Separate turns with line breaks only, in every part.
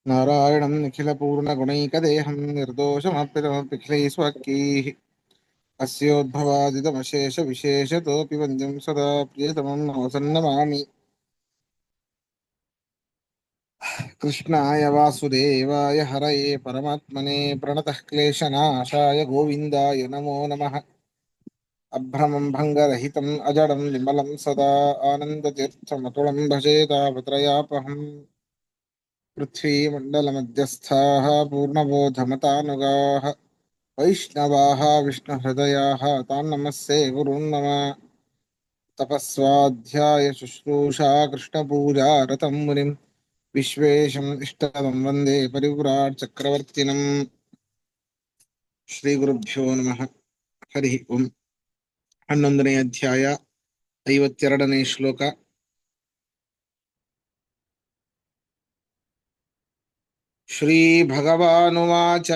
नारायणं निखिलपूर्णगुणैकदेहं निर्दोषमप्यतमपिखिलैः स्वकीः अस्योद्भवादितमशेषविशेषतोऽपि वन्द्यं सदा प्रियतमं नमसन्नमामि। कृष्णाय वासुदेवाय हरये परमात्मने प्रणतः क्लेशनाशाय गोविन्दाय नमो नमः। अभ्रमं भङ्गरहितम् अजडं विमलं सदा आनन्दतीर्थमतुलं भजे तापत्रयापहम्। पृथ्वीमण्डलमध्यस्थाः पूर्णबोधमतानुगाः वैष्णवाः विष्णुहृदयाः तान् नमस्ये गुरून् मम। तपस्वाध्याय शुश्रूषा कृष्णपूजा रतं मुनिं विश्वेशम् इष्टदं वन्दे परिव्राट् चक्रवर्तिनम्। ಶ್ರೀಗುರುಭ್ಯೋ ನಮಃ. ಹರಿ ಓಂ. 11ನೇ ಅಧ್ಯಾಯ 52ನೇ ಶ್ಲೋಕ. ಶ್ರೀ ಭಗವಾನುವಾಚ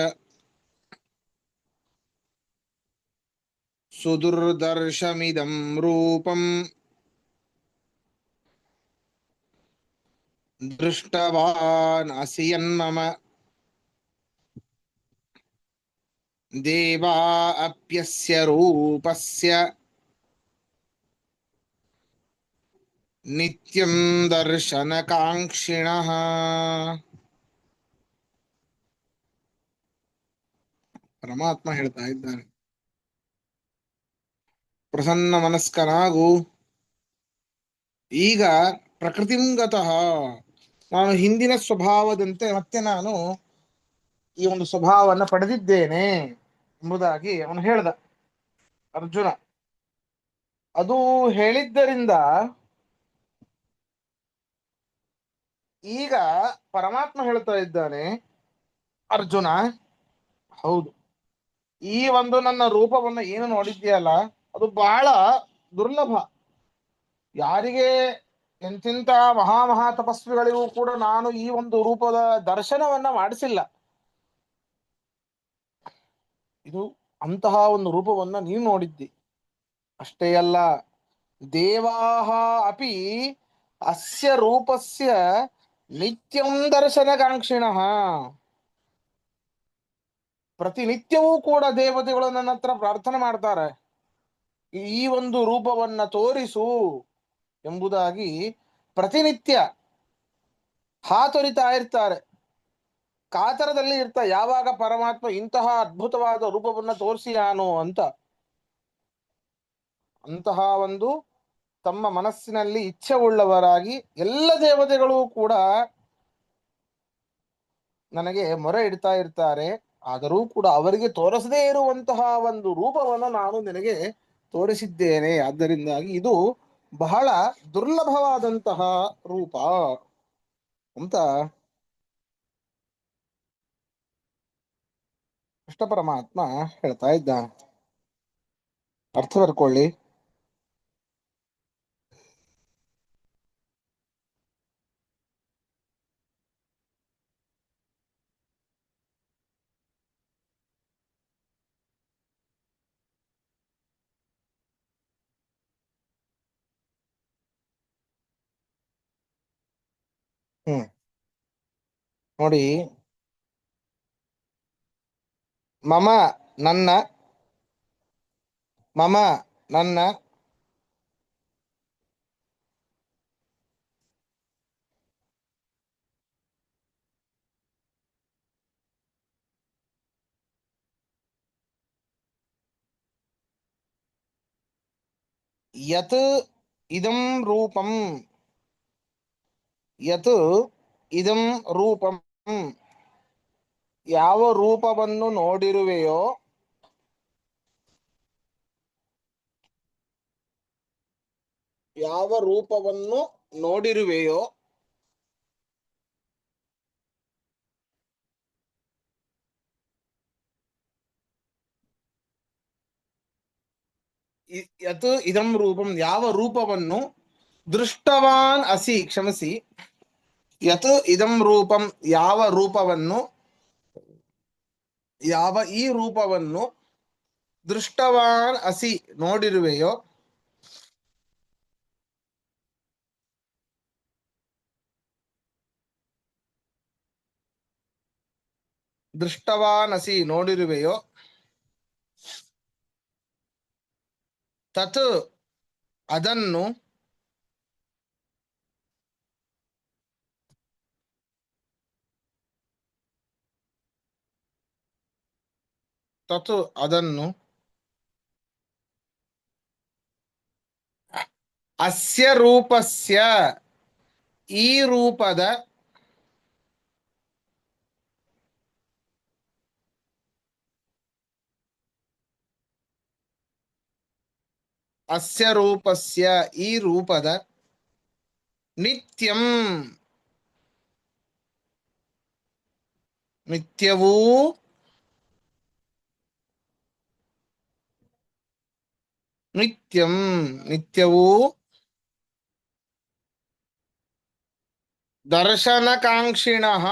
ಸುದುರ್ದರ್ಶಮಿದಂ ರೂಪಂ ದೃಷ್ಟವಾನ್ ಅಸಿ ಯನ್ಮಮ ದೇವಾ ಅಪ್ಯಸ್ಯ ರೂಪಸ್ಯ ನಿತ್ಯಂ ದರ್ಶನಕಾಂಕ್ಷಿಣಃ. ಪರಮಾತ್ಮ ಹೇಳ್ತಾ ಇದ್ದಾನೆ, ಪ್ರಸನ್ನ ಮನಸ್ಕನಾಗು. ಈಗ ಪ್ರಕೃತಿಂಗತಃ ನಾನು ಹಿಂದಿನ ಸ್ವಭಾವದಂತೆ ಮತ್ತೆ ನಾನು ಈ ಒಂದು ಸ್ವಭಾವವನ್ನು ಪಡೆದಿದ್ದೇನೆ ಎಂಬುದಾಗಿ ಅವನು ಹೇಳ್ದ ಅರ್ಜುನ. ಅದು ಹೇಳಿದ್ದರಿಂದ ಈಗ ಪರಮಾತ್ಮ ಹೇಳ್ತಾ ಇದ್ದಾನೆ, ಅರ್ಜುನ ಹೌದು, ಈ ಒಂದು ನನ್ನ ರೂಪವನ್ನ ಏನು ನೋಡಿದ್ಯಲ್ಲ ಅದು ಬಹಳ ದುರ್ಲಭ. ಯಾರಿಗೆ ಎಂತಿಂತ ಮಹಾ ತಪಸ್ವಿಗಳಿಗೂ ಕೂಡ ನಾನು ಈ ಒಂದು ರೂಪದ ದರ್ಶನವನ್ನ ಮಾಡಿಸಿಲ್ಲ. ಇದು ಅಂತಹ ಒಂದು ರೂಪವನ್ನ ನೀನು ನೋಡಿದ್ದಿ. ಅಷ್ಟೇ ಅಲ್ಲ, ದೇವಾಹ ಅಪಿ ಅಸ್ಯ ರೂಪಸ್ಯ ನಿತ್ಯಂ ದರ್ಶನಕಾಂಕ್ಷಿಣಃ. ಪ್ರತಿನಿತ್ಯವೂ ಕೂಡ ದೇವತೆಗಳು ನನ್ನ ಹತ್ರ ಪ್ರಾರ್ಥನೆ ಮಾಡ್ತಾರೆ, ಈ ಒಂದು ರೂಪವನ್ನ ತೋರಿಸು ಎಂಬುದಾಗಿ ಪ್ರತಿನಿತ್ಯ ಹಾತೊರಿತಾ ಇರ್ತಾರೆ, ಕಾತರದಲ್ಲಿ ಇರ್ತಾರೆ. ಯಾವಾಗ ಪರಮಾತ್ಮ ಇಂತಹ ಅದ್ಭುತವಾದ ರೂಪವನ್ನ ತೋರಿಸಿಯಾನು ಅಂತ ಅಂತಹ ಒಂದು ತಮ್ಮ ಮನಸ್ಸಿನಲ್ಲಿ ಇಚ್ಛೆ ಉಳ್ಳವರಾಗಿ ಎಲ್ಲ ದೇವತೆಗಳು ಕೂಡ ನನಗೆ ಮೊರೆ ಇಡ್ತಾ ಇರ್ತಾರೆ. ಆದರೂ ಕೂಡ ಅವರಿಗೆ ತೋರಿಸದೇ ಇರುವಂತಹ ಒಂದು ರೂಪವನ್ನು ನಾನು ನಿನಗೆ ತೋರಿಸಿದ್ದೇನೆ. ಆದ್ದರಿಂದಾಗಿ ಇದು ಬಹಳ ದುರ್ಲಭವಾದಂತಹ ರೂಪ ಅಂತ ಕೃಷ್ಣ ಪರಮಾತ್ಮ ಹೇಳ್ತಾ ಇದ್ದಾನೆ. ಅರ್ಥ ಬರ್ಕೊಳ್ಳಿ. ನೋಡಿ, ಮಮ ನನ್ನ, ಮಮ ನನ್ನ, ಯತ್ ಇದಂ ರೂಪಂ, ಯತ್ ಇದಂ ರೂಪಂ, ಯಾವ ರೂಪವನ್ನು ನೋಡಿರುವೆಯೋ, ಯಾವ ರೂಪವನ್ನು ನೋಡಿರುವೆಯೋ ಯತ್ ಇದಂ ರೂಪಂ, ಯಾವ ರೂಪವನ್ನು ದೃಷ್ಟವಾನ್ ಅಸಿ, ಕ್ಷಮಿಸಿ, ಯತ್ ಇದಂ ರೂಪಂ, ಯಾವ ರೂಪವನ್ನು, ಯಾವ ಈ ರೂಪವನ್ನು ದೃಷ್ಟವಾನ್ ಅಸಿ ನೋಡಿರುವೆಯೋ, ದೃಷ್ಟವಾನಸಿ ನೋಡಿರುವೆಯೋ, ತತ್ ಅದನ್ನು, ತತ್ ಅದನ್ನು, ಅಸ್ಯ ರೂಪಸ್ಯ ಈ ರೂಪದ, ಅಸ್ಯ ರೂಪಸ್ಯ ಈ ರೂಪದ, ನಿತ್ಯಂ ನಿತ್ಯವೂ, ನಿತ್ಯಂ ನಿತ್ಯವೂ, ದರ್ಶನಕಾಂಕ್ಷಿಣಃ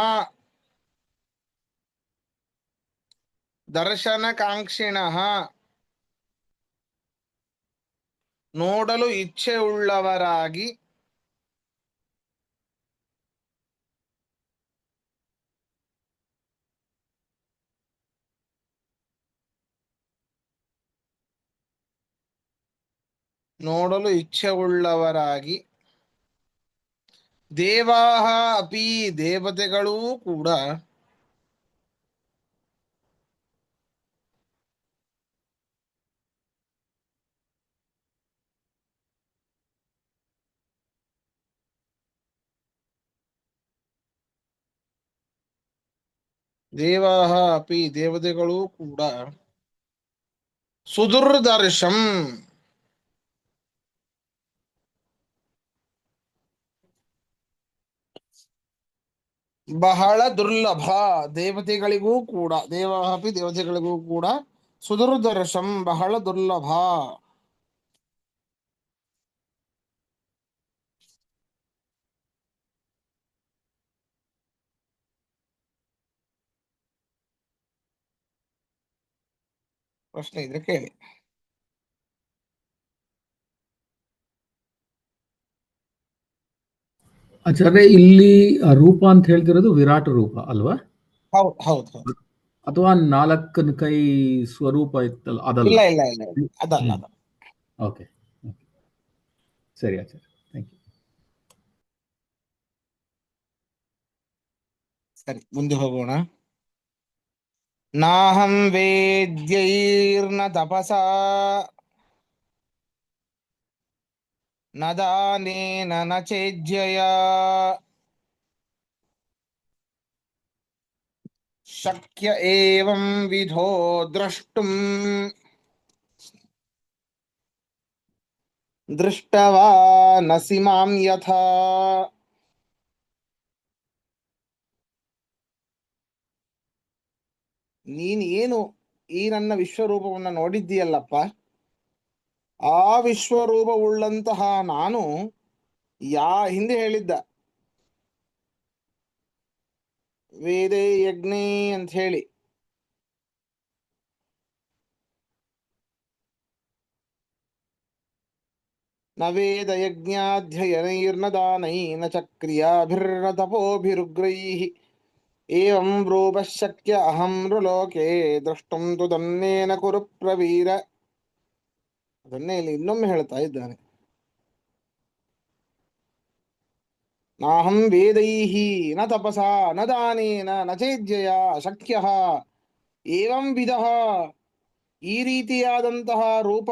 ದರ್ಶನಕಾಂಕ್ಷಿಣಃ ನೋಡಲು ಇಚ್ಛೆಯುಳ್ಳವರಾಗಿ, ನೋಡಲು ಇಚ್ಛೆಯುಳ್ಳವರಾಗಿ, ದೇವಾಹ ಅಪಿ ದೇವತೆಗಳೂ ಕೂಡ, ದೇವಾಹ ಅಪಿ ದೇವತೆಗಳೂ ಕೂಡ, ಸುದುರ್ದರ್ಶಂ ಬಹಳ ದುರ್ಲಭ, ದೇವತೆಗಳಿಗೂ ಕೂಡ, ದೇವಾಹ ಅಪಿ ದೇವತೆಗಳಿಗೂ ಕೂಡ, ಸುದುರ್ದರ್ಶಂ ಬಹಳ ದುರ್ಲಭ. ಪ್ರಶ್ನೆ ಇದ್ರೆ ಕೇಳಿ.
ಆಚಾರ್ಯ, ಇಲ್ಲಿ ರೂಪ ಅಂತ ಹೇಳ್ತಿರೋದು ವಿರಾಟ್ ರೂಪ ಅಲ್ವಾ?
ಹೌದು ಹೌದು ಹೌದು.
ಅಥವಾ ನಾಲ್ಕನ ಕೈ ಸ್ವರೂಪ ಇತ್ತಲ್ಲ ಅದಲ್ಲ?
ಇಲ್ಲ ಇಲ್ಲ ಇಲ್ಲ ಇಲ್ಲ, ಅದಲ್ಲ
ಹ್ಮ್.
ಅದು.
ಓಕೆ, ಸರಿ ಆಚಾರ್ಯ, ಥ್ಯಾಂಕ್ ಯು.
ಸರಿ, ಮುಂದೆ ಹೋಗೋಣ. ನಾಹಂ ವೇದ್ಯೈರ್ನ ತಪಸಾ ನ ದಾನೇನ ನ ಚೇಜ್ಯಯಾ ಶಕ್ಯ ಏವಂ ವಿಧೋ ದ್ರಷ್ಟುಂ ದೃಷ್ಟವಾನಸಿ ಮಾಂ ಯಥಾ. ನೀನ್ ಏನು ಈ ನನ್ನ ವಿಶ್ವರೂಪವನ್ನ ನೋಡಿದ್ದೀಯಲ್ಲಪ್ಪ, ಆ ವಿಶ್ವರೂಪವುಳ್ಳಂತಹ ನಾನು ಹಿಂದೆ ಹೇಳಿದ್ದ ವೇದೇ ಯಜ್ಞೇ ಅಂತ ಹೇಳಿ, ನ ವೇದ ಯಜ್ಞಾಧ್ಯಯನೈರ್ನ ದಾನೈನ ಚ ಕ್ರಿಯಾಭಿರ್ನ ತಪೋಭಿರುಗ್ರೈಃ ಏವಂ ಬ್ರೂಪಶಕ್ಯ ಅಹಂ ನೃಲೋಕೆ ದ್ರಷ್ಟುಂ ತು ದನ್ನೇನ ಕುರು ಪ್ರವೀರ. ಅದನ್ನೇ ಇಲ್ಲಿ ಇನ್ನೊಮ್ಮೆ ಹೇಳ್ತಾ ಇದ್ದಾನೆ. ನಾಹಂ ವೇದೈಃ ನ ತಪಸಾ ನ ದಾನೇನ ನ ಚೇಜ್ಯಯ ಶಕ್ಯಃ ಏವಂ ವಿಧಃ, ಈ ರೀತಿಯಾದಂತಹ ರೂಪ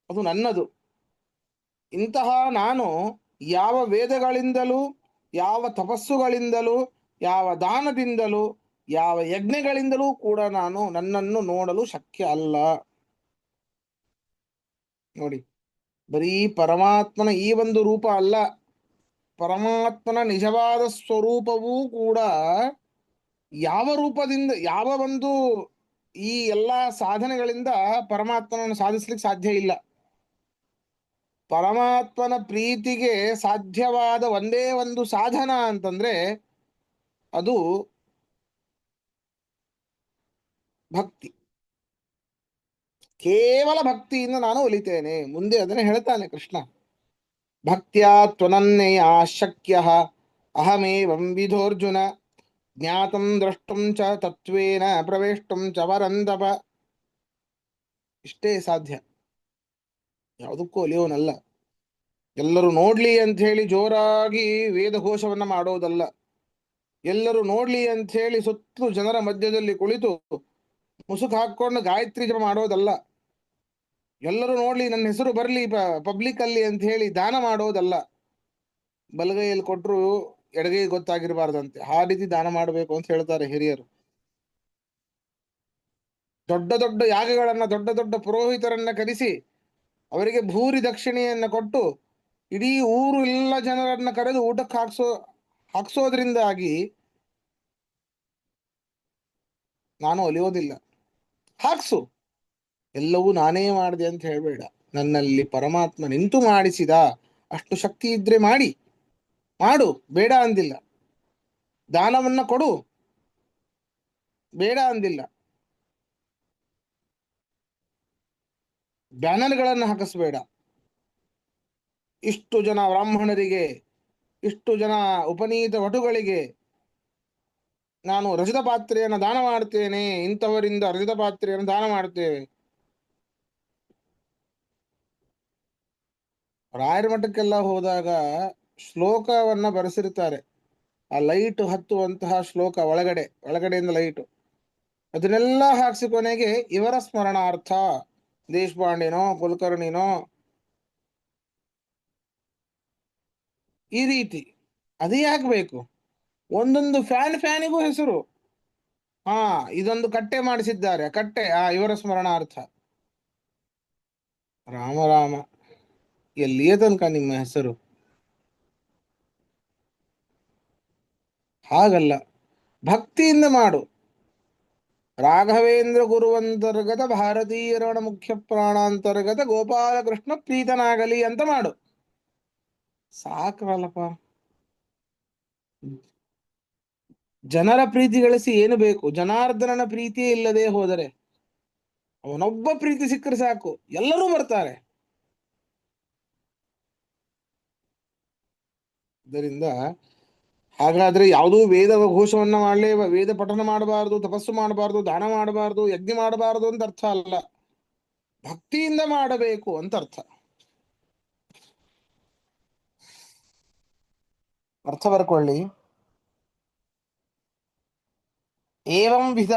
ಅದು ನನ್ನದು. ಇಂತಹ ನಾನು ಯಾವ ವೇದಗಳಿಂದಲೂ, ಯಾವ ತಪಸ್ಸುಗಳಿಂದಲೂ, ಯಾವ ದಾನದಿಂದಲೂ, ಯಾವ ಯಜ್ಞಗಳಿಂದಲೂ ಕೂಡ ನನ್ನನ್ನು ನೋಡಲು ಶಕ್ಯ ಅಲ್ಲ. ನೋಡಿ, ಬರೀ ಪರಮಾತ್ಮನ ಈ ಒಂದು ರೂಪ ಅಲ್ಲ, ಪರಮಾತ್ಮನ ನಿಜವಾದ ಸ್ವರೂಪವೂ ಕೂಡ ಯಾವ ರೂಪದಿಂದ, ಯಾವ ಒಂದು ಈ ಎಲ್ಲ ಸಾಧನೆಗಳಿಂದ ಪರಮಾತ್ಮನನ್ನು ಸಾಧಿಸ್ಲಿಕ್ಕೆ ಸಾಧ್ಯ ಇಲ್ಲ. ಪರಮಾತ್ಮನ ಪ್ರೀತಿಗೆ ಸಾಧ್ಯವಾದ ಒಂದೇ ಒಂದು ಸಾಧನ ಅಂತಂದ್ರೆ ಅದು ಭಕ್ತಿ. ಕೇವಲ ಭಕ್ತಿಯಿಂದ ನಾನು ಒಲಿತೇನೆ. ಮುಂದೆ ಅದನ್ನು ಹೇಳ್ತಾನೆ ಕೃಷ್ಣ. ಭಕ್ತ್ಯಾ ತ್ವನನ್ನೆಯ ಶಕ್ಯ ಅಹಮೇವಂ ವಿಧೋರ್ಜುನ ಜ್ಞಾತಂ ದ್ರಷ್ಟುಂ ಚ ತತ್ವೇನ ಪ್ರವೇಷ್ಟುಂ ಚ ವರಂದಪ. ಇಷ್ಟೇ ಸಾಧ್ಯ, ಯಾವುದಕ್ಕೂ ಒಲಿಯೋನಲ್ಲ. ಎಲ್ಲರೂ ನೋಡ್ಲಿ ಅಂತ ಹೇಳಿ ಜೋರಾಗಿ ವೇದಘೋಷವನ್ನ ಮಾಡೋದಲ್ಲ. ಎಲ್ಲರೂ ನೋಡ್ಲಿ ಅಂತ ಹೇಳಿ ಸುತ್ತಲೂ ಜನರ ಮಧ್ಯದಲ್ಲಿ ಕುಳಿತು ಮುಸುಕು ಹಾಕೊಂಡು ಗಾಯತ್ರಿ ಜಪ ಮಾಡೋದಲ್ಲ. ಎಲ್ಲರೂ ನೋಡ್ಲಿ, ನನ್ನ ಹೆಸರು ಬರಲಿ ಪಬ್ಲಿಕ್ ಅಲ್ಲಿ ಅಂತ ಹೇಳಿ ದಾನ ಮಾಡೋದಲ್ಲ. ಬಲಗೈಯಲ್ಲಿ ಕೊಟ್ಟರು ಎಡಗೈ ಗೊತ್ತಾಗಿರಬಾರ್ದಂತೆ, ಆ ರೀತಿ ದಾನ ಮಾಡಬೇಕು ಅಂತ ಹೇಳ್ತಾರೆ ಹಿರಿಯರು. ದೊಡ್ಡ ದೊಡ್ಡ ಯಾಗಗಳನ್ನ, ದೊಡ್ಡ ದೊಡ್ಡ ಪುರೋಹಿತರನ್ನ ಕರೆಸಿ ಅವರಿಗೆ ಭೂರಿ ದಕ್ಷಿಣೆಯನ್ನ ಕೊಟ್ಟು ಇಡೀ ಊರು ಎಲ್ಲ ಜನರನ್ನ ಕರೆದು ಊಟಕ್ಕೆ ಹಾಕ್ಸೋದ್ರಿಂದಾಗಿ ನಾನು ಒಲಿಯೋದಿಲ್ಲ. ಹಾಕ್ಸು, ಎಲ್ಲವೂ ನಾನೇ ಮಾಡಿದೆ ಅಂತ ಹೇಳಬೇಡ. ನನ್ನಲ್ಲಿ ಪರಮಾತ್ಮ ನಿಂತು ಮಾಡಿಸಿದ, ಅಷ್ಟು ಶಕ್ತಿ ಇದ್ರೆ ಮಾಡು, ಬೇಡ ಅಂದಿಲ್ಲ. ದಾನವನ್ನ ಕೊಡು, ಬೇಡ ಅಂದಿಲ್ಲ. ಬ್ಯಾನರ್ಗಳನ್ನು ಹಾಕಿಸ್ಬೇಡ. ಇಷ್ಟು ಜನ ಬ್ರಾಹ್ಮಣರಿಗೆ, ಇಷ್ಟು ಜನ ಉಪನೀತ ವಟುಗಳಿಗೆ ನಾನು ರಜತ ಪಾತ್ರೆಯನ್ನು ದಾನ ಮಾಡ್ತೇನೆ, ಇಂಥವರಿಂದ ರಜತ ಪಾತ್ರೆಯನ್ನು ದಾನ ಮಾಡ್ತೇವೆ. ರಾಯರ ಮಠಕ್ಕೆಲ್ಲ ಹೋದಾಗ ಶ್ಲೋಕವನ್ನ ಬರೆಸಿರ್ತಾರೆ. ಆ ಲೈಟ್ ಹತ್ತುವಂತಹ ಶ್ಲೋಕ ಒಳಗಡೆಯಿಂದ ಲೈಟು, ಅದನ್ನೆಲ್ಲ ಹಾಕ್ಸಿ ಕೊನೆಗೆ ಇವರ ಸ್ಮರಣಾರ್ಥ, ದೇಶಪಾಂಡೆನೋ ಕುಲಕರ್ಣಿನೋ, ಈ ರೀತಿ. ಅದೇ ಆಗ್ಬೇಕು. ಒಂದೊಂದು ಫ್ಯಾನಿಗೂ ಹೆಸರು. ಹಾ, ಇದೊಂದು ಕಟ್ಟೆ ಮಾಡಿಸಿದ್ದಾರೆ, ಕಟ್ಟೆ ಇವರ ಸ್ಮರಣಾರ್ಥ. ರಾಮ ರಾಮ, ಎಲ್ಲಿಯ ತನಕ ನಿಮ್ಮ ಹೆಸರು? ಹಾಗಲ್ಲ, ಭಕ್ತಿಯಿಂದ ಮಾಡು. ರಾಘವೇಂದ್ರ ಗುರುವಂತರ್ಗತ ಭಾರತೀಯರಣ ಮುಖ್ಯ ಪ್ರಾಣಾಂತರ್ಗತ ಗೋಪಾಲಕೃಷ್ಣ ಪ್ರೀತನಾಗಲಿ ಅಂತ ಮಾಡು, ಸಾಕಲ್ಲಪ್ಪ. ಜನರ ಪ್ರೀತಿ ಗಳಿಸಿ ಏನು ಬೇಕು? ಜನಾರ್ದನನ ಪ್ರೀತಿಯೇ ಇಲ್ಲದೆ ಹೋದರೆ, ಅವನೊಬ್ಬ ಪ್ರೀತಿ ಸಿಕ್ಕರೆ ಸಾಕು, ಎಲ್ಲರೂ ಬರ್ತಾರೆ. ಇದರಿಂದ ಹಾಗಾದ್ರೆ ಯಾವುದೂ ವೇದ ಘೋಷವನ್ನ ಮಾಡಲೇ, ವೇದ ಪಠನ ಮಾಡಬಾರದು, ತಪಸ್ಸು ಮಾಡಬಾರದು, ದಾನ ಮಾಡಬಾರದು, ಯಜ್ಞ ಮಾಡಬಾರದು ಅಂತ ಅರ್ಥ ಅಲ್ಲ. ಭಕ್ತಿಯಿಂದ ಮಾಡಬೇಕು ಅಂತ ಅರ್ಥ. ಅರ್ಥ ಬರ್ಕೊಳ್ಳಿ. ಏವಂ ವಿಧ,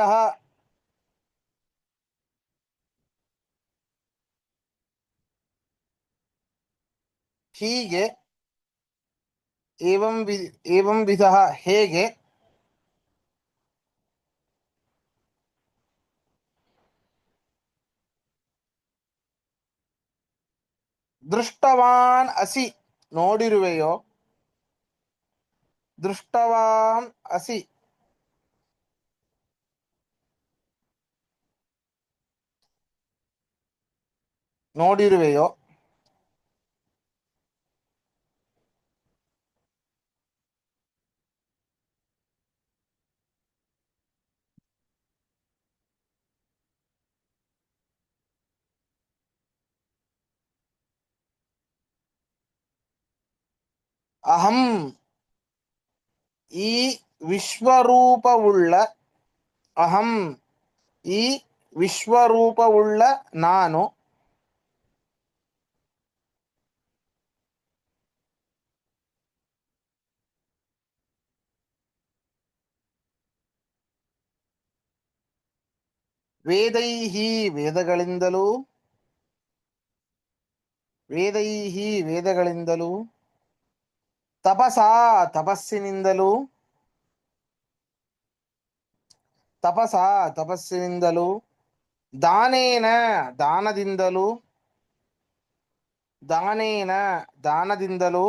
ಹೀಗೆ, ಏವಂ ವಿಧ ಹೇಗೆ, ದೃಷ್ಟವಾನ್ ಅಸಿ ನೋಡಿರುವೆಯೋ, ದೃಷ್ಟವಾನ್ ಅಸಿ ನೋಡಿರುವೆಯೋ, ಅಹಂ ಈ ವಿಶ್ವರೂಪವುಳ್ಳ, ಅಹಂ ಈ ವಿಶ್ವರೂಪವುಳ್ಳ ನಾನು, ವೇದೈಹಿ ವೇದಗಳಿಂದಲೂ, ವೇದೈಹಿ ವೇದಗಳಿಂದಲೂ, ತಪಸಾ ತಪಸ್ಸಿನಿಂದಲೂ, ತಪಸಾ ತಪಸ್ಸಿನಿಂದಲೂ, ದಾನೇನ ದಾನದಿಂದಲೂ, ದಾನೇನ ದಾನದಿಂದಲೂ,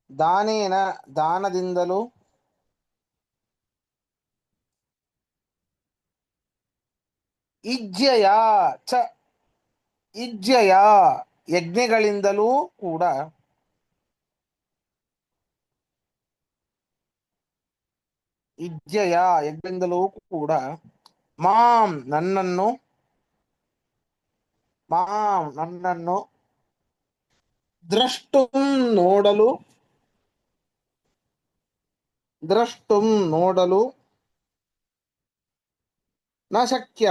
ದಾನೇನ ದಾನದಿಂದಲೂ, ಇಜ್ಜಯ ಚ ಇಜ್ಜಯ ಯಜ್ಞಗಳಿಂದಲೂ ಕೂಡ, ಇಜ್ಜಯ ಯಜ್ಞದಿಂದಲೂ ಕೂಡ, ನನ್ನನ್ನು, ನನ್ನನ್ನು ದ್ರಷ್ಟುಂ ನೋಡಲು, ನೋಡಲು ನ ಶಕ್ಯ,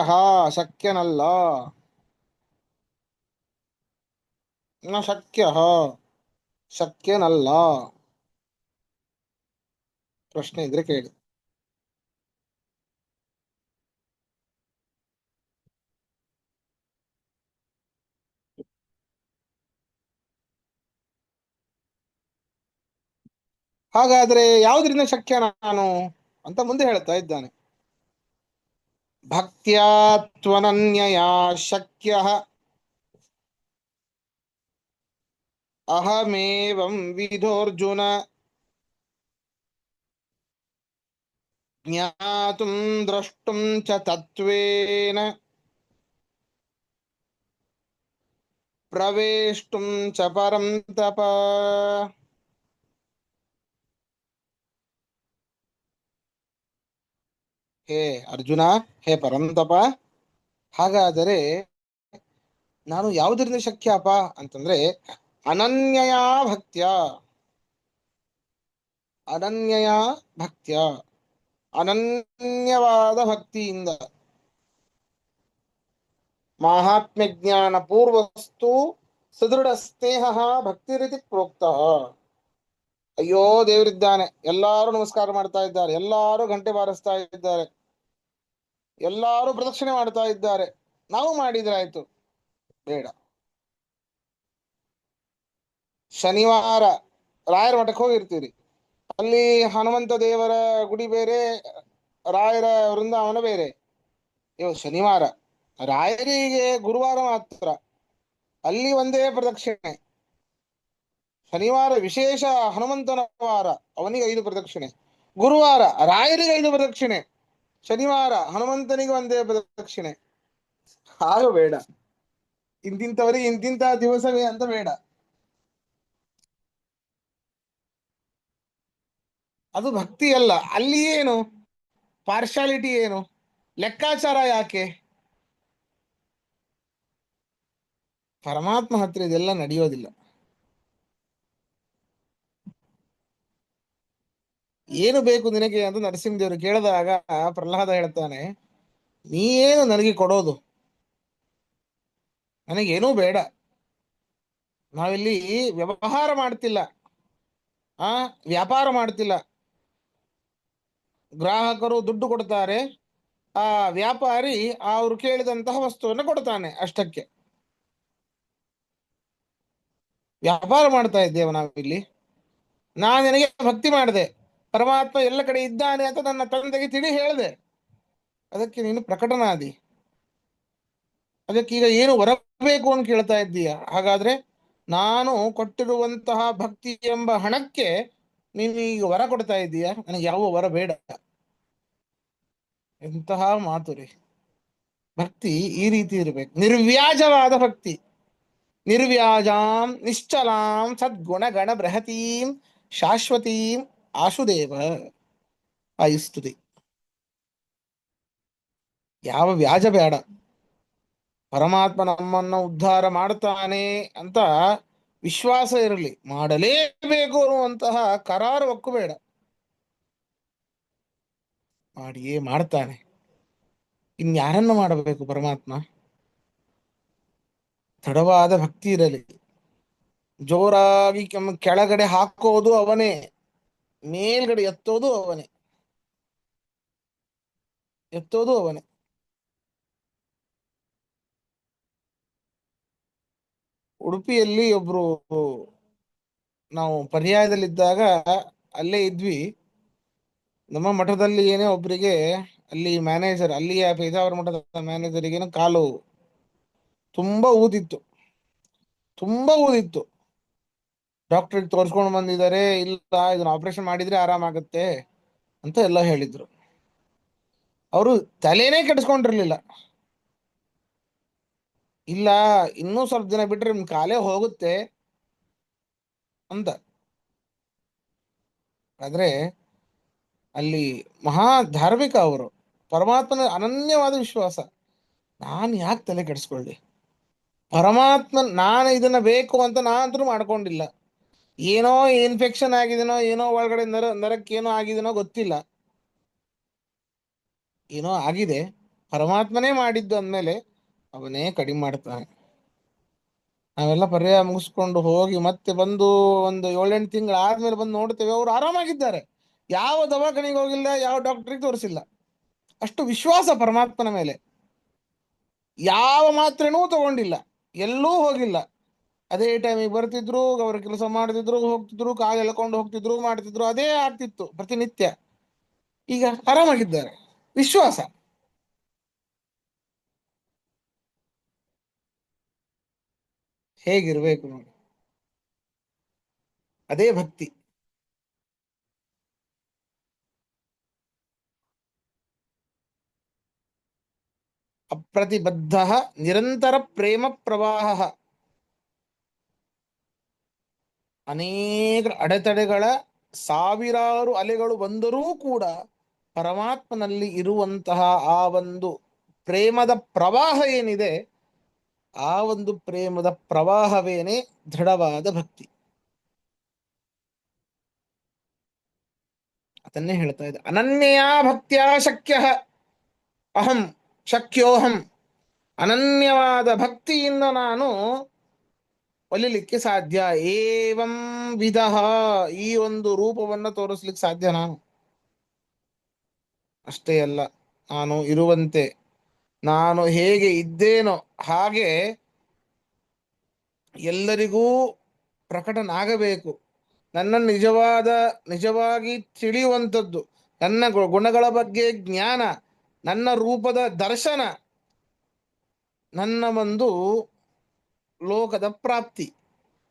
ಶಕ್ಯನಲ್ಲ, ನ ಶಕ್ಯ, ಶಕ್ಯನಲ್ಲ. ಪ್ರಶ್ನೆ ಇದ್ರೆ ಕೇಳಿ. ಹಾಗಾದ್ರೆ ಯಾವುದರಿಂದ ಶಕ್ಯ ನಾನು ಅಂತ ಮುಂದೆ ಹೇಳ್ತಾ ಇದ್ದಾನೆ. ಭಕ್ತ್ಯಾ ತ್ವನನ್ಯಯಾ ಶಕ್ಯ ಅಹಮೇವಂ ವಿಧೋರ್ಜುನ ಜ್ಞಾತುಂ ದ್ರಷ್ಟುಂ ಚ ತತ್ವೇನ ಪ್ರವೇಷ್ಟುಂ ಚ ಪರಂತಪ. ಹೇ ಅರ್ಜುನ, ಹೇ ಪರಂತಪ, ಹಾಗಾದರೆ ನಾನು ಯಾವುದರಿಂದ ಶಕ್ಯಪ ಅಂತಂದ್ರೆ ಅನನ್ಯಯ ಭಕ್ತ್ಯ, ಅನನ್ಯಯ ಭಕ್ತ್ಯ, ಅನನ್ಯವಾದ ಭಕ್ತಿಯಿಂದ, ಮಾಹಾತ್ಮ್ಯ ಜ್ಞಾನ ಪೂರ್ವಸ್ತು ಸುದೃಢ ಸ್ನೇಹ ಭಕ್ತಿ ರೀತಿ ಪ್ರೋಕ್ತ. ಅಯ್ಯೋ ದೇವರಿದ್ದಾನೆ, ಎಲ್ಲಾರು ನಮಸ್ಕಾರ ಮಾಡ್ತಾ ಇದ್ದಾರೆ, ಎಲ್ಲಾರು ಗಂಟೆ ಬಾರಿಸ್ತಾ ಇದ್ದಾರೆ, ಎಲ್ಲಾರು ಪ್ರದಕ್ಷಿಣೆ ಮಾಡ್ತಾ ಇದ್ದಾರೆ, ನಾವು ಮಾಡಿದ್ರೆ ಆಯ್ತು. ಬೇಡ. ಶನಿವಾರ ರಾಯರ ಮಠಕ್ಕೆ ಹೋಗಿರ್ತೀರಿ, ಅಲ್ಲಿ ಹನುಮಂತ ದೇವರ ಗುಡಿ ಬೇರೆ, ರಾಯರ ವೃಂದಾವನ ಬೇರೆ. ಇವು ಶನಿವಾರ, ರಾಯರಿಗೆ ಗುರುವಾರ ಮಾತ್ರ, ಅಲ್ಲಿ ಒಂದೇ ಪ್ರದಕ್ಷಿಣೆ. ಶನಿವಾರ ವಿಶೇಷ ಹನುಮಂತನ ವಾರ, ಅವನಿಗೆ 5 ಪ್ರದಕ್ಷಿಣೆ. ಗುರುವಾರ ರಾಯರಿಗೆ 5 ಪ್ರದಕ್ಷಿಣೆ, ಶನಿವಾರ ಹನುಮಂತನಿಗೆ ಒಂದೇ ಪ್ರದಕ್ಷಿಣೆ. ಹಾಗೆ ಬೇಡ, ಇಂತಿಂತವರಿಗೆ ಇಂತಿಂತ ದಿವಸವೇ ಅಂತ ಬೇಡ. ಅದು ಭಕ್ತಿ ಅಲ್ಲ. ಅಲ್ಲಿ ಏನು ಪಾರ್ಶಾಲಿಟಿ, ಏನು ಲೆಕ್ಕಾಚಾರ, ಯಾಕೆ? ಪರಮಾತ್ಮ ಹತ್ರ ಇದೆಲ್ಲ ನಡೆಯೋದಿಲ್ಲ. ಏನು ಬೇಕು ನಿನಗೆ ಅಂತ ನರಸಿಂಹದೇವರು ಕೇಳಿದಾಗ ಪ್ರಹ್ಲಾದ ಹೇಳ್ತಾನೆ, ನೀ ಏನು ನನಗೆ ಕೊಡೋದು, ನನಗೇನೂ ಬೇಡ. ನಾವಿಲ್ಲಿ ವ್ಯವಹಾರ ಮಾಡ್ತಿಲ್ಲ, ವ್ಯಾಪಾರ ಮಾಡ್ತಿಲ್ಲ. ಗ್ರಾಹಕರು ದುಡ್ಡು ಕೊಡ್ತಾರೆ, ಆ ವ್ಯಾಪಾರಿ ಅವರು ಕೇಳಿದಂತಹ ವಸ್ತುವನ್ನು ಕೊಡ್ತಾನೆ, ಅಷ್ಟಕ್ಕೆ. ವ್ಯಾಪಾರ ಮಾಡ್ತಾ ಇದ್ದೇವೆ ನಾವಿಲ್ಲಿ. ನಾನು ನಿನಗೆ ಭಕ್ತಿ ಮಾಡಿದೆ, ಪರಮಾತ್ಮ ಎಲ್ಲ ಕಡೆ ಇದ್ದಾನೆ ಅಂತ ನನ್ನ ತಂದೆಗೆ ತಿಳಿ ಹೇಳಿದೆ, ಅದಕ್ಕೆ ನೀನು ಪ್ರಕಟನಾದಿ. ಅದಕ್ಕೀಗ ಏನು ಬರಬೇಕು ಅಂತ ಕೇಳ್ತಾ ಇದ್ದೀಯ. ಹಾಗಾದ್ರೆ ನಾನು ಕೊಟ್ಟಿರುವಂತಹ ಭಕ್ತಿ ಎಂಬ ಹಣಕ್ಕೆ ನೀನು ಈಗ ವರ ಕೊಡ್ತಾ ಇದ್ದೀಯ, ನನಗೆ ಯಾವ ವರ ಬೇಡ. ಎಂತಹ ಮಾತು ರೀ! ಭಕ್ತಿ ಈ ರೀತಿ ಇರಬೇಕು, ನಿರ್ವ್ಯಾಜವಾದ ಭಕ್ತಿ. ನಿರ್ವ್ಯಾಜಾಂ ನಿಶ್ಚಲಾಂ ಸದ್ಗುಣ ಗಣ ಬೃಹತೀಂ ಶಾಶ್ವತೀಂ ಆಶುದೇವ ಆಯುಸ್ತುತಿ. ಯಾವ ವ್ಯಾಜ ಬೇಡ. ಪರಮಾತ್ಮ ನಮ್ಮನ್ನ ಉದ್ಧಾರ ಮಾಡ್ತಾನೆ ಅಂತ ವಿಶ್ವಾಸ ಇರಲಿ, ಮಾಡಲೇಬೇಕು ಅನ್ನುವಂತಹ ಕರಾರು ಒಕ್ಕಬೇಡ. ಮಾಡಿಯೇ ಮಾಡ್ತಾನೆ. ಇನ್ಯಾರನ್ನ ಮಾಡಬೇಕು ಪರಮಾತ್ಮ? ತಡವಾದ ಭಕ್ತಿ ಇರಲಿ. ಜೋರಾಗಿ ಕೆಳಗಡೆ ಹಾಕೋದು ಅವನೇ, ಮೇಲ್ಗಡೆ ಎತ್ತೋದು ಅವನೇ, ಎತ್ತೋದು ಅವನೇ. ಉಡುಪಿಯಲ್ಲಿ ಒಬ್ರು, ನಾವು ಪರ್ಯಾಯದಲ್ಲಿದ್ದಾಗ ಅಲ್ಲೇ ಇದ್ವಿ. ನಮ್ಮ ಮಠದಲ್ಲಿ ಏನೇ ಒಬ್ರಿಗೆ, ಅಲ್ಲಿ ಮ್ಯಾನೇಜರ್, ಅಲ್ಲಿಯ ಪೇಜಾವರ ಮಠದ ಮ್ಯಾನೇಜರಿಗೇನು ಕಾಲು ತುಂಬಾ ಊದಿತ್ತು, ತುಂಬಾ ಊದಿತ್ತು. ಡಾಕ್ಟ್ರಿಗೆ ತೋರಿಸ್ಕೊಂಡು ಬಂದಿದ್ದಾರೆ, ಇಲ್ಲ ಇದನ್ನ ಆಪರೇಷನ್ ಮಾಡಿದ್ರೆ ಆರಾಮಾಗುತ್ತೆ ಅಂತ ಎಲ್ಲ ಹೇಳಿದ್ರು. ಅವರು ತಲೆನೇ ಕೆಡಿಸ್ಕೊಂಡಿರ್ಲಿಲ್ಲ. ಇಲ್ಲ, ಇನ್ನೂ ಸ್ವಲ್ಪ ದಿನ ಬಿಟ್ರೆ ನಿಮ್ ಕಾಲೇ ಹೋಗುತ್ತೆ ಅಂತ. ಆದ್ರೆ ಅಲ್ಲಿ ಮಹಾ ಧಾರ್ಮಿಕ ಅವರು, ಪರಮಾತ್ಮನ ಅನನ್ಯವಾದ ವಿಶ್ವಾಸ. ನಾನು ಯಾಕೆ ತಲೆ ಕೆಡಿಸ್ಕೊಳ್ಳಿ, ಪರಮಾತ್ಮ, ನಾನು ಇದನ್ನ ಬೇಕು ಅಂತ ನಾನಂತೂ ಮಾಡ್ಕೊಂಡಿಲ್ಲ. ಏನೋ ಇನ್ಫೆಕ್ಷನ್ ಆಗಿದೆನೋ, ಏನೋ ಒಳಗಡೆ ನರಕ್ಕೆ ಏನೋ ಆಗಿದೆನೋ ಗೊತ್ತಿಲ್ಲ, ಏನೋ ಆಗಿದೆ. ಪರಮಾತ್ಮನೇ ಮಾಡಿದ್ದು ಅಂದಮೇಲೆ ಅವನೇ ಕಡಿಮೆ ಮಾಡ್ತಾನೆ. ನಾವೆಲ್ಲ ಪರ್ಯಾಯ ಮುಗಿಸ್ಕೊಂಡು ಹೋಗಿ ಮತ್ತೆ ಬಂದು ಒಂದು 7-8 ತಿಂಗಳು ಆದ್ಮೇಲೆ ಬಂದು ನೋಡ್ತೇವೆ ಅವರು ಆರಾಮಾಗಿದ್ದಾರೆ. ಯಾವ ದವಾಖಾನೆಗೆ ಹೋಗಿಲ್ಲ, ಯಾವ ಡಾಕ್ಟ್ರಿಗೆ ತೋರಿಸಿಲ್ಲ. ಅಷ್ಟು ವಿಶ್ವಾಸ ಪರಮಾತ್ಮನ ಮೇಲೆ. ಯಾವ ಮಾತ್ರೆನೂ ತಗೊಂಡಿಲ್ಲ, ಎಲ್ಲೂ ಹೋಗಿಲ್ಲ. ಅದೇ ಟೈಮಿಗೆ ಬರ್ತಿದ್ರು, ಅವ್ರ ಕೆಲಸ ಮಾಡ್ತಿದ್ರು, ಹೋಗ್ತಿದ್ರು, ಕಾಲು ಎಳ್ಕೊಂಡು ಹೋಗ್ತಿದ್ರು, ಮಾಡ್ತಿದ್ರು, ಅದೇ ಆಗ್ತಿತ್ತು ಪ್ರತಿನಿತ್ಯ. ಈಗ ಆರಾಮಾಗಿದ್ದಾರೆ. ವಿಶ್ವಾಸ ಹೇಗಿರ್ಬೇಕು ನೋಡಿ, ಅದೇ ಭಕ್ತಿ. ಅಪ್ರತಿಬದ್ಧ ನಿರಂತರ ಪ್ರೇಮ ಪ್ರವಾಹ. ಅನೇಕ ಅಡೆತಡೆಗಳ ಸಾವಿರಾರು ಅಲೆಗಳು ಬಂದರೂ ಕೂಡ ಪರಮಾತ್ಮನಲ್ಲಿ ಇರುವಂತಹ ಆ ಒಂದು ಪ್ರೇಮದ ಪ್ರವಾಹ ಏನಿದೆ, ಆ ಒಂದು ಪ್ರೇಮದ ಪ್ರವಾಹವೇನೆ ದೃಢವಾದ ಭಕ್ತಿ. ಅದನ್ನೇ ಹೇಳ್ತಾ ಇದೆ, ಅನನ್ಯ ಭಕ್ತ್ಯಾ ಶಕ್ಯ ಅಹಂ ಶಕ್ಯೋಹಂ. ಅನನ್ಯವಾದ ಭಕ್ತಿಯಿಂದ ನಾನು ಒಲಿಲಿಕ್ಕೆ ಸಾಧ್ಯ. ಏವಂ ವಿಧ, ಈ ಒಂದು ರೂಪವನ್ನು ತೋರಿಸ್ಲಿಕ್ಕೆ ಸಾಧ್ಯ ನಾನು. ಅಷ್ಟೇ ಅಲ್ಲ, ನಾನು ಇರುವಂತೆ, ನಾನು ಹೇಗೆ ಇದ್ದೇನೋ ಹಾಗೆ ಎಲ್ಲರಿಗೂ ಪ್ರಕಟನಾಗಬೇಕು. ನನ್ನ ನಿಜವಾಗಿ ತಿಳಿಯುವಂಥದ್ದು, ನನ್ನ ಗುಣಗಳ ಬಗ್ಗೆ ಜ್ಞಾನ, ನನ್ನ ರೂಪದ ದರ್ಶನ, ನನ್ನ ಒಂದು ಲೋಕದ ಪ್ರಾಪ್ತಿ,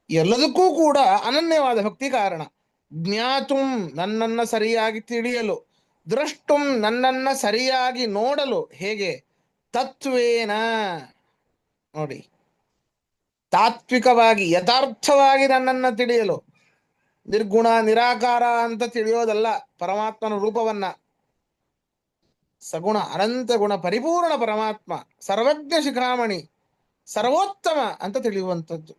ಎಲ್ಲದಕ್ಕೂ ಕೂಡ ಅನನ್ಯವಾದ ಭಕ್ತಿ ಕಾರಣ. ಜ್ಞಾತುಂ, ನನ್ನನ್ನು ಸರಿಯಾಗಿ ತಿಳಿಯಲು. ದ್ರಷ್ಟುಂ, ನನ್ನನ್ನು ಸರಿಯಾಗಿ ನೋಡಲು. ಹೇಗೆ? ತತ್ವೇನ, ನೋಡಿ, ತಾತ್ವಿಕವಾಗಿ ಯಥಾರ್ಥವಾಗಿ ನನ್ನನ್ನು ತಿಳಿಯಲು. ನಿರ್ಗುಣ ನಿರಾಕಾರ ಅಂತ ತಿಳಿಯೋದಲ್ಲ ಪರಮಾತ್ಮನ ರೂಪವನ್ನ. ಸಗುಣ ಅನಂತ ಗುಣ ಪರಿಪೂರ್ಣ ಪರಮಾತ್ಮ, ಸರ್ವಜ್ಞ ಶಿಖಾಮಣಿ, ಸರ್ವೋತ್ತಮ ಅಂತ ತಿಳಿಯುವಂಥದ್ದು.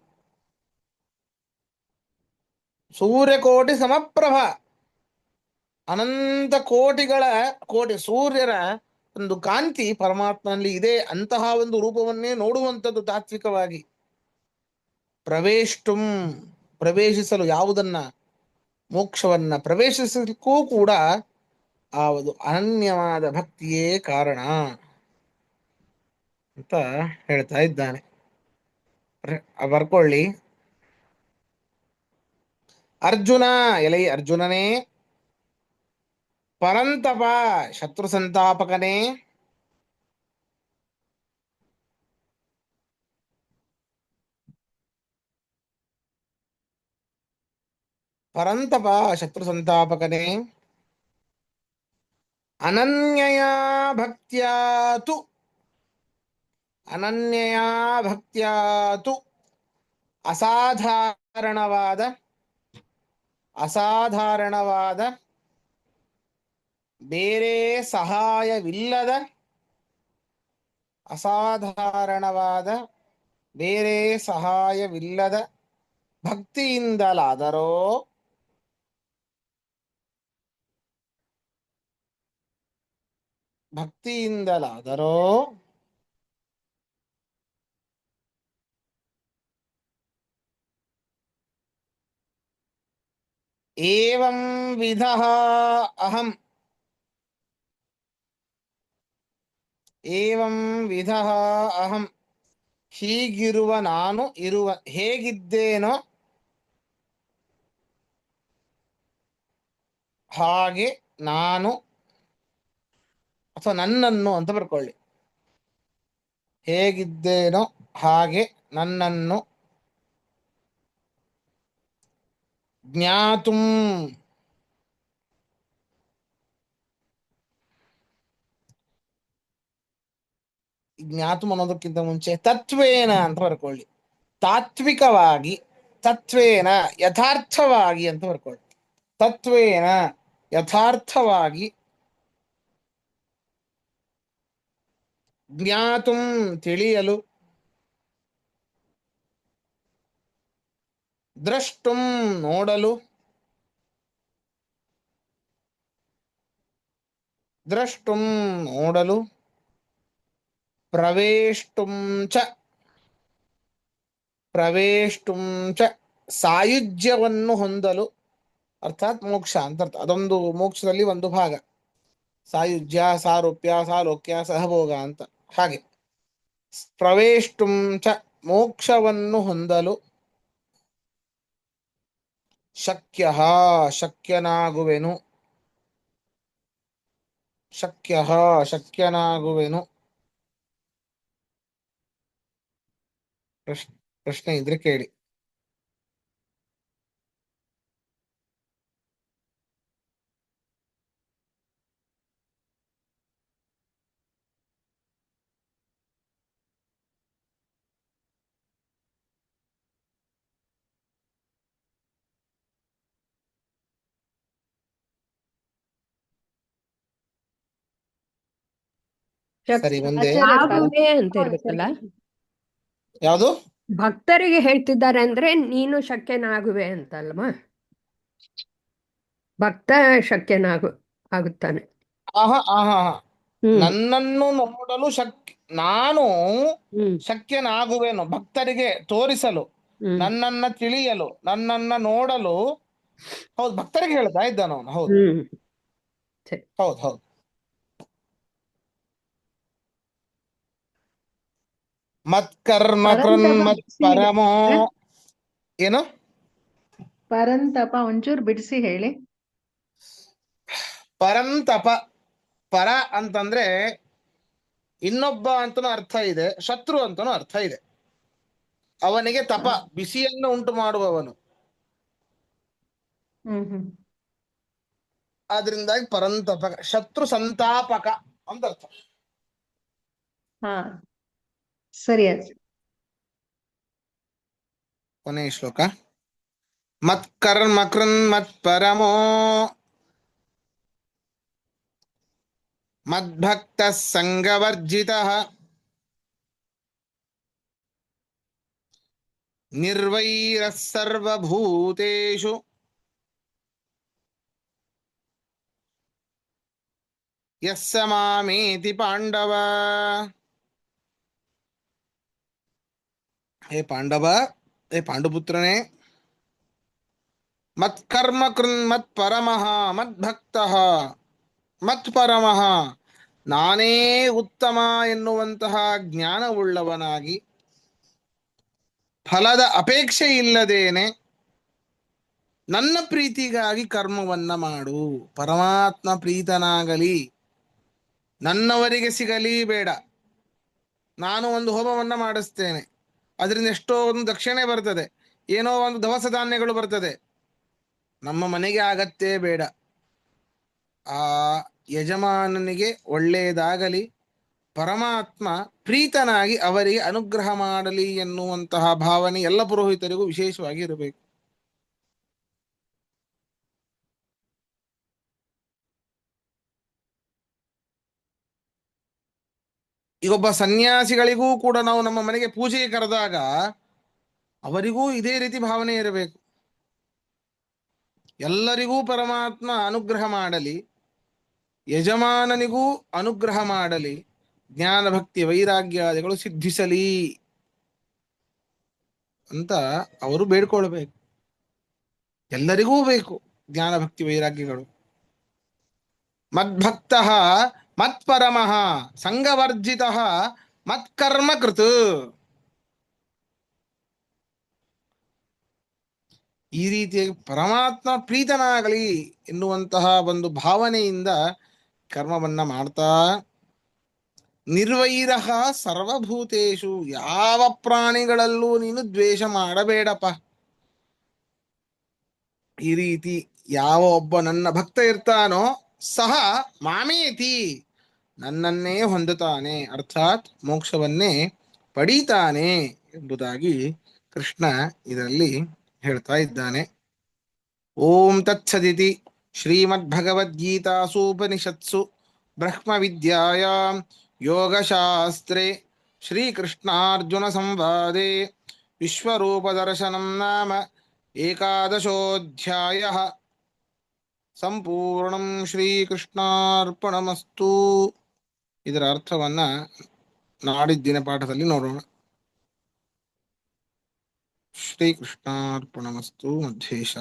ಸೂರ್ಯಕೋಟಿ ಸಮಪ್ರಭ, ಅನಂತ ಕೋಟಿ ಸೂರ್ಯರ ಒಂದು ಕಾಂತಿ ಪರಮಾತ್ಮನಲ್ಲಿ ಇದೆ. ಅಂತಹ ಒಂದು ರೂಪವನ್ನೇ ನೋಡುವಂಥದ್ದು ತಾತ್ವಿಕವಾಗಿ. ಪ್ರವೇಷ್ಟುಂ, ಪ್ರವೇಶಿಸಲು, ಯಾವುದನ್ನ? ಮೋಕ್ಷವನ್ನ ಪ್ರವೇಶಿಸಲಿಕ್ಕೂ ಕೂಡ ಆ ಒಂದು ಅನನ್ಯವಾದ ಭಕ್ತಿಯೇ ಕಾರಣ ಅಂತ ಹೇಳ್ತಾ ಇದ್ದಾನೆ. ಬರ್ಕೊಳ್ಳಿ. ಅರ್ಜುನ, ಎಲೈ ಅರ್ಜುನನೇ, ಪರಂತಪ, ಶತ್ರು ಸಂತಾಪಕನೇ, ಪರಂತಪ ಶತ್ರು ಸಂತಾಪಕನೇ, ಅನನ್ಯಯ ಭಕ್ತ್ಯಾತು, ಅನನ್ಯಯ ಭಕ್ತ್ಯಾತು, ಅಸಾಧಾರಣವಾದ ಅಸಾಧಾರಣವಾದ ಬೇರೆ ಸಹಾಯವಿಲ್ಲದ, ಅಸಾಧಾರಣವಾದ ಬೇರೆ ಸಹಾಯವಿಲ್ಲದ ಭಕ್ತಿಯಿಂದಲಾದರೋ, ಭಕ್ತಿಯಿಂದಲಾದರೋ ಏವಂ ವಿಧ ಅಹಂ, ಏವಂ ವಿಧ ಅಹಂ, ಹೀಗಿರುವ ನಾನು, ಹೇಗಿದ್ದೇನೋ ಹಾಗೆ ನಾನು, ಅಥವಾ ನನ್ನನ್ನು ಅಂತ ಬರ್ಕೊಳ್ಳಿ. ಹೇಗಿದ್ದೇನೋ ಹಾಗೆ ನನ್ನನ್ನು ಜ್ಞಾತುಂ, ಜ್ಞಾತು ಅನ್ನೋದಕ್ಕಿಂತ ಮುಂಚೆ ತತ್ವೇನ ಅಂತ ಬರ್ಕೊಳ್ಳಿ. ತಾತ್ವಿಕವಾಗಿ, ತತ್ವೇನ ಯಥಾರ್ಥವಾಗಿ ಅಂತ ಬರ್ಕೊಳ್ಳಿ. ತತ್ವೇನ ಯಥಾರ್ಥವಾಗಿ, ಜ್ಞಾತುಂ ತಿಳಿಯಲು, ದ್ರಷ್ಟುಂ ನೋಡಲು, ದ್ರಷ್ಟುಂ ನೋಡಲು, ಪ್ರವೇಷ್ಟುಂ ಚ, ಪ್ರವೇಷ್ಟುಂ ಚ ಸಾಯುಜ್ಯವನ್ನು ಹೊಂದಲು, ಅರ್ಥಾತ್ ಮೋಕ್ಷ ಅಂತ ಅರ್ಥ. ಅದೊಂದು ಮೋಕ್ಷದಲ್ಲಿ ಒಂದು ಭಾಗ. ಸಾಯುಜ್ಯ, ಸಾರೂಪ್ಯ, ಸಾಲೋಕ್ಯ, ಸಹಭೋಗ ಅಂತ. ಹಾಗೆ ಪ್ರವೇಷ್ಟುಂ ಚ ಮೋಕ್ಷವನ್ನು ಹೊಂದಲು, ಶಕ್ಯ ಶಕ್ಯನಾಗುವೆನು, ಶಕ್ಯ ಶಕ್ಯನಾಗುವೆನು. ಪ್ರಶ್ನೆ ಇದ್ರೆ ಕೇಳಿ. ಸರಿ, ಮುಂದೆ
ಆಗುವೆ ಅಂತ ಇರ್ಬೇಕಲ್ಲ.
ಯಾವುದು?
ಭಕ್ತರಿಗೆ ಹೇಳ್ತಿದ್ದಾರೆ ಅಂದ್ರೆ ನೀನು ಶಕ್ಯನಾಗುವೆ ಅಂತಲ್ವಾ? ಭಕ್ತ ಆಗುತ್ತಾನೆ.
ಆಹಾ ಆಹಾ ಆಹಾ.
ಹ್ಮ್
ನನ್ನನ್ನು ನೋಡಲು ನಾನು
ಹ್ಮ್
ಶಕ್ಯನಾಗುವೆನು, ಭಕ್ತರಿಗೆ ತೋರಿಸಲು,
ಹ್ಮ್
ನನ್ನನ್ನ ತಿಳಿಯಲು, ನನ್ನನ್ನ ನೋಡಲು. ಹೌದು, ಭಕ್ತರಿಗೆ ಹೇಳ್ತಾ ಇದ್ದಾನ ಅವನು. ಹೌದು
ಹ್ಮ್ ಸರಿ.
ಹೌದು ಹೌದು. ಮತ್ಕರ್ಮ ಕೃನ್ ಮತ್ ಪರಮೋ. ಏನು?
ಪರಂತಪ ಒಂಚೂರು ಬಿಡಿಸಿ ಹೇಳಿ.
ಪರಂತಪ, ಪರ ಅಂತಂದ್ರೆ ಇನ್ನೊಬ್ಬ ಅಂತನೂ ಅರ್ಥ ಇದೆ, ಶತ್ರು ಅಂತನೂ ಅರ್ಥ ಇದೆ. ಅವನಿಗೆ ತಪ, ಬಿಸಿಯನ್ನು ಉಂಟು ಮಾಡುವವನು.
ಹ್ಮ್
ಆದ್ರಿಂದಾಗಿ ಪರಂತಪಕ, ಶತ್ರು ಸಂತಾಪಕ ಅಂತ ಅರ್ಥ.
ಹಾ ಸರಿ ಆಯ್ತು.
ಕೊನೆಯ ಶ್ಲೋಕ. ಮತ್ಕರ್ಮ ಕೃನ್ ಮತ್ ಪರಮೋ ಮದ್ಭಕ್ತ ಸಂಗವರ್ಜಿತ ನಿರ್ವೈರ ಸರ್ವಭೂತೇಷು ಯಸ್ಸ ಮಾಮೇತಿ ಪಾಂಡವ. ಹೇ ಪಾಂಡವ, ಹೇ ಪಾಂಡುಪುತ್ರನೇ, ಮತ್ಕರ್ಮ ಕೃನ್ ಮತ್ ಪರಮಃ ಮದ್ಭಕ್ತಃ ಮತ್ ಪರಮಃ, ನಾನೇ ಉತ್ತಮ ಎನ್ನುವಂತಹ ಜ್ಞಾನವುಳ್ಳವನಾಗಿ, ಫಲದ ಅಪೇಕ್ಷೆ ಇಲ್ಲದೇನೆ ನನ್ನ ಪ್ರೀತಿಗಾಗಿ ಕರ್ಮವನ್ನ ಮಾಡು. ಪರಮಾತ್ಮ ಪ್ರೀತನಾಗಲಿ, ನನ್ನವರಿಗೆ ಸಿಗಲಿ ಬೇಡ. ನಾನು ಒಂದು ಹೋಮವನ್ನ ಮಾಡಿಸ್ತೇನೆ, ಅದರಿಂದ ಎಷ್ಟೋ ಒಂದು ದಕ್ಷಿಣೆ ಬರ್ತದೆ, ಏನೋ ಒಂದು ದವಸ ಧಾನ್ಯಗಳು ಬರ್ತದೆ, ನಮ್ಮ ಮನೆಗೆ ಆಗತ್ತೇ ಬೇಡ. ಆ ಯಜಮಾನನಿಗೆ ಒಳ್ಳೆಯದಾಗಲಿ, ಪರಮಾತ್ಮ ಪ್ರೀತನಾಗಿ ಅವರಿಗೆ ಅನುಗ್ರಹ ಮಾಡಲಿ ಎನ್ನುವಂತಹ ಭಾವನೆ ಎಲ್ಲ ಪುರೋಹಿತರಿಗೂ ವಿಶೇಷವಾಗಿ ಇರಬೇಕು. ಈಗೊಬ್ಬ ಸನ್ಯಾಸಿಗಳಿಗೂ ಕೂಡ ನಾವು ನಮ್ಮ ಮನೆಗೆ ಪೂಜೆಗೆ ಕರೆದಾಗ ಅವರಿಗೂ ಇದೇ ರೀತಿ ಭಾವನೆ ಇರಬೇಕು. ಎಲ್ಲರಿಗೂ ಪರಮಾತ್ಮ ಅನುಗ್ರಹ ಮಾಡಲಿ, ಯಜಮಾನನಿಗೂ ಅನುಗ್ರಹ ಮಾಡಲಿ, ಜ್ಞಾನ ಭಕ್ತಿ ವೈರಾಗ್ಯಾದಿಗಳು ಸಿದ್ಧಿಸಲಿ ಅಂತ ಅವರು ಬೇಡ್ಕೊಳ್ಬೇಕು. ಎಲ್ಲರಿಗೂ ಬೇಕು ಜ್ಞಾನ ಭಕ್ತಿ ವೈರಾಗ್ಯಗಳು. ಮದ್ಭಕ್ತ ಮತ್ಪರಮಃ ಸಂಗವರ್ಜಿತ ಮತ್ಕರ್ಮ ಕೃತ್. ಈ ರೀತಿಯಾಗಿ ಪರಮಾತ್ಮ ಪ್ರೀತನಾಗಲಿ ಎನ್ನುವಂತಹ ಒಂದು ಭಾವನೆಯಿಂದ ಕರ್ಮವನ್ನ ಮಾಡ್ತಾ, ನಿರ್ವೈರಃ ಸರ್ವಭೂತೇಷು, ಯಾವ ಪ್ರಾಣಿಗಳಲ್ಲೂ ನೀನು ದ್ವೇಷ ಮಾಡಬೇಡಪ್ಪ. ಈ ರೀತಿ ಯಾವ ಒಬ್ಬ ನನ್ನ ಭಕ್ತ ಇರ್ತಾನೋ ಸಹ ಮಾಮೇತಿ, ನನ್ನನ್ನೇ ಹೊಂದುತ್ತಾನೆ, ಅರ್ಥಾತ್ ಮೋಕ್ಷವನ್ನೇ ಪಡೀತಾನೆ ಎಂಬುದಾಗಿ ಕೃಷ್ಣ ಇದರಲ್ಲಿ ಹೇಳ್ತಾ ಇದ್ದಾನೆ. ಓಂ ತತ್ಸದಿತಿ ಶ್ರೀಮದ್ಭಗವದ್ಗೀತಾಸೂಪನಿಷತ್ಸು ಬ್ರಹ್ಮವಿದ್ಯಾಯಾಂ ಯೋಗಶಾಸ್ತ್ರೇ ಶ್ರೀಕೃಷ್ಣಾರ್ಜುನ ಸಂವಾದೆ ವಿಶ್ವರೂಪದರ್ಶನಂ ನಾಮ ಏಕಾದಶೋಧ್ಯಾಯಃ ಸಂಪೂರ್ಣಂ. ಶ್ರೀಕೃಷ್ಣಾರ್ಪಣಮಸ್ತು. ಇದರ ಅರ್ಥವನ್ನ ನಾಡಿದ್ದಿನ ಪಾಠದಲ್ಲಿ ನೋಡೋಣ. ಶ್ರೀಕೃಷ್ಣಾರ್ಪಣಮಸ್ತು. ಮಧ್ವೇಶ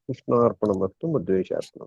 ಕೃಷ್ಣಾರ್ಪಣಮಸ್ತು. ಮಧ್ವೇಶಾರ್ಪಣಂ.